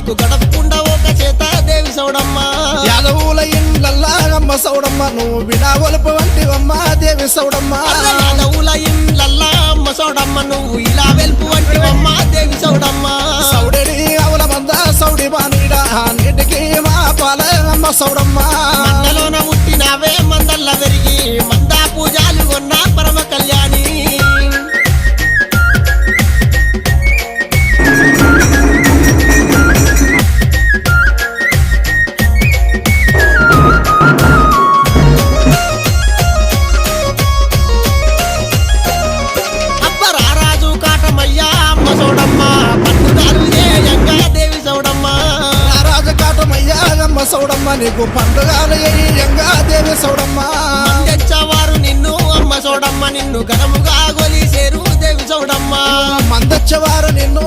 నీకు గడపకుండా ఒక చేత దేవి సౌడమ్మ యాదవుల ఇండ్లల్లా అమ్మ సౌడమ్మ నువ్వు బిడా ఒలుపు వంటివమ్మ దేవి సౌడమ్మ యాదవుల ఇండ్లల్లా అమ్మ సౌడమ్మ నువ్వు ఇలా వెలుపు వంటివమ్మ దేవి సౌడమ్మ సౌడడి అవుల మంద సౌడి బానిడా నీటికి మా పాల అమ్మ సౌడమ్మ మందలోన పుట్టినావే మందల్ల పెరిగి మందా పూజాలు కొన్న పరమ కళ్యాణి అబ్బరారాజు కాటమయ్య అమ్మ సౌడమ్మ పండుగాలు ఏయంగా దేవి సౌడమ్మ రాజకాటమయ్యా అమ్మ సౌడమ్మ నీకు పండుగలు ఎంగా దేవి సౌడమ్మ తెచ్చవారు నిన్ను అమ్మ సౌడమ్మ నిన్ను ఘనముగా గొలిసేరు దేవి సౌడమ్మ మందొచ్చేవారు నిన్ను